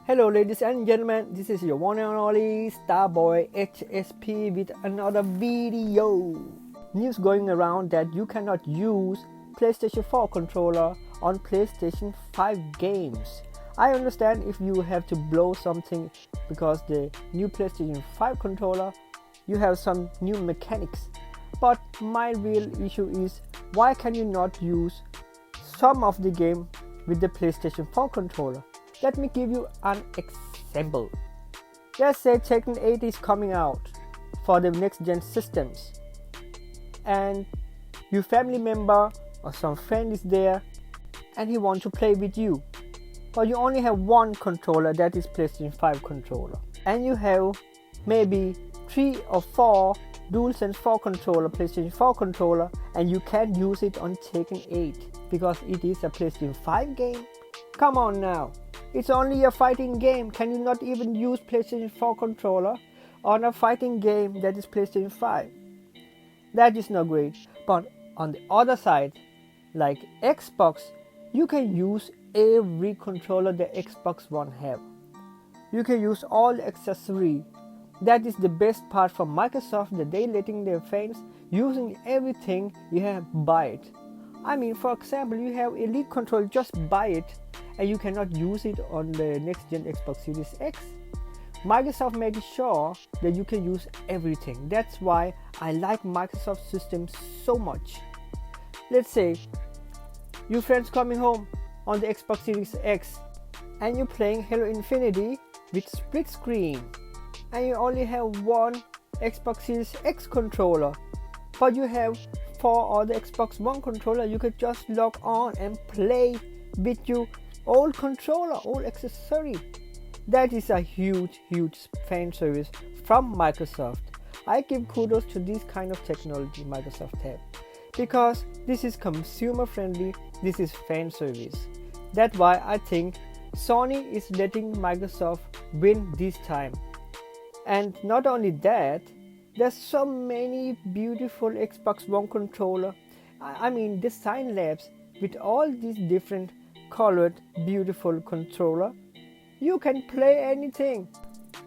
Hello ladies and gentlemen, this is your one and only Starboy HSP with another video. News going around that you cannot use PlayStation 4 controller on PlayStation 5 games. I understand if you have to blow something because the new PlayStation 5 controller, you have some new mechanics. But my real issue is, why can you not use some of the game with the PlayStation 4 controller? Let me give you an example. Let's say Tekken 8 is coming out for the next gen systems, and your family member or some friend is there and he wants to play with you, but you only have one controller, that is PlayStation 5 controller, and you have maybe 3 or 4 DualSense 4 controller, PlayStation 4 controller, and you can't use it on Tekken 8 because it is a PlayStation 5 game. Come on now. It's only a fighting game. Can you not even use PlayStation 4 controller on a fighting game that is PlayStation 5? That is not great. But on the other side, like Xbox, you can use every controller the Xbox One have. You can use all the accessory. That is the best part from Microsoft, that they letting their fans using everything you have, buy it. I mean, for example, you have Elite controller, just buy it, and you cannot use it on the next gen Xbox Series X. Microsoft makes sure that you can use everything. That's why I like Microsoft systems so much. Let's say your friends coming home on the Xbox Series X and you're playing Halo Infinity with split screen, and you only have one Xbox Series X controller, but you have 4 other Xbox One controller. You could just log on and play with your old controller, old accessory. That is a huge fan service from Microsoft. I give kudos to this kind of technology Microsoft have, because this is consumer friendly, this is fan service. That's why I think Sony is letting Microsoft win this time. And not only that, there's so many beautiful Xbox One controller. I mean, Design Labs with all these different colored beautiful controller. You can play anything.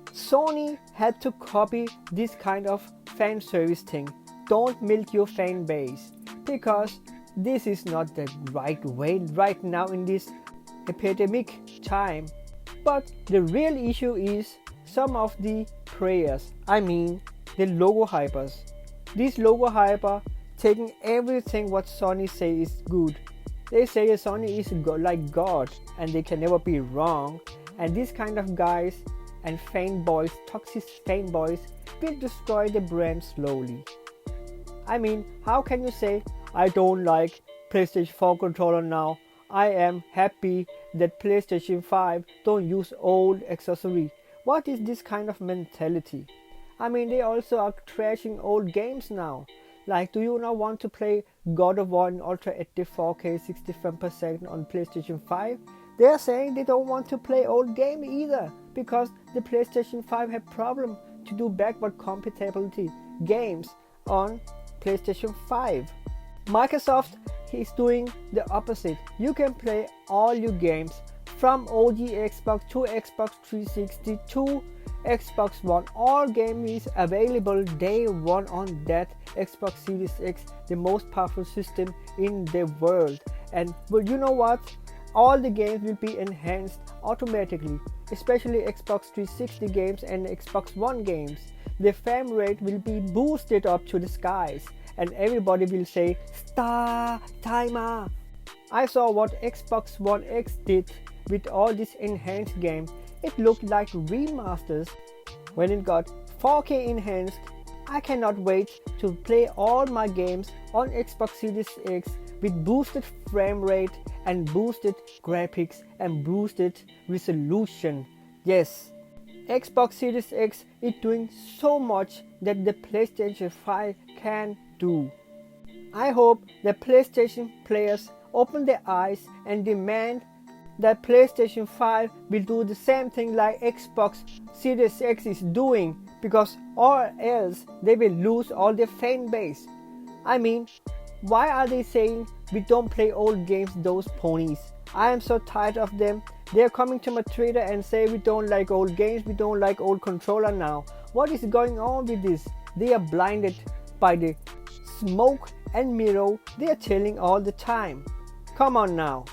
Sony had to copy this kind of fan service thing. Don't milk your fan base, because this is not the right way right now in this epidemic time. But the real issue is some of the players, I mean the logo hypers. These logo hyper taking everything what Sony say is good. They say Sony is like God and they can never be wrong. And these kind of guys and fanboys, toxic fanboys, will destroy the brand slowly. I mean, how can you say, I don't like PlayStation 4 controller now. I am happy that PlayStation 5 don't use old accessory. What is this kind of mentality? I mean, they also are trashing old games now. Like, do you not want to play God of War in Ultra HD 4K 60 frames per second on PlayStation 5? They are saying they don't want to play old game either, because the PlayStation 5 have problem to do backward compatibility games on PlayStation 5. Microsoft is doing the opposite. You can play all your games from OG Xbox to Xbox 360 to Xbox One. All games is available day one on that Xbox Series X, the most powerful system in the world. And well, you know what? All the games will be enhanced automatically, especially Xbox 360 games and Xbox One games. The frame rate will be boosted up to the skies, and everybody will say, "Star Timer." I saw what Xbox One X did with all this enhanced game. It looked like remasters when it got 4K enhanced. I cannot wait to play all my games on Xbox Series X with boosted frame rate and boosted graphics and boosted resolution. Yes, Xbox Series X is doing so much that the PlayStation 5 can do. I hope the PlayStation players open their eyes and demand that PlayStation 5 will do the same thing like Xbox Series X is doing, because or else they will lose all their fan base. I mean, why are they saying we don't play old games, those ponies? I am so tired of them They're coming to my Twitter and say we don't like old games, we don't like old controller now. What is going on with this? They are blinded by the smoke and mirror they are telling all the time. Come on now.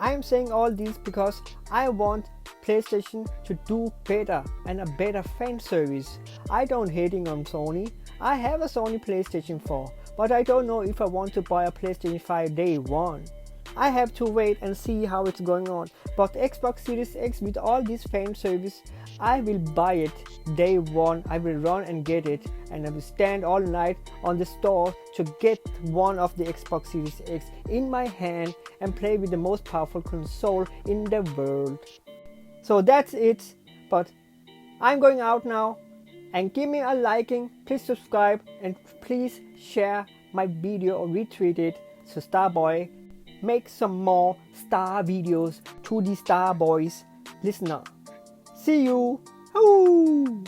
I am saying all this because I want PlayStation to do better and a better fan service. I don't hating on Sony. I have a Sony PlayStation 4, but I don't know if I want to buy a PlayStation 5 day one. I have to wait and see how it's going on. But Xbox Series X with all this fan service, I will buy it day one. I will run and get it, and I will stand all night on the store to get one of the Xbox Series X in my hand and play with the most powerful console in the world. So that's it, but I'm going out now, and give me a liking, please subscribe, and please share my video or retweet it so Starboy make some more star videos to the Starboys listener. See you. Ooh.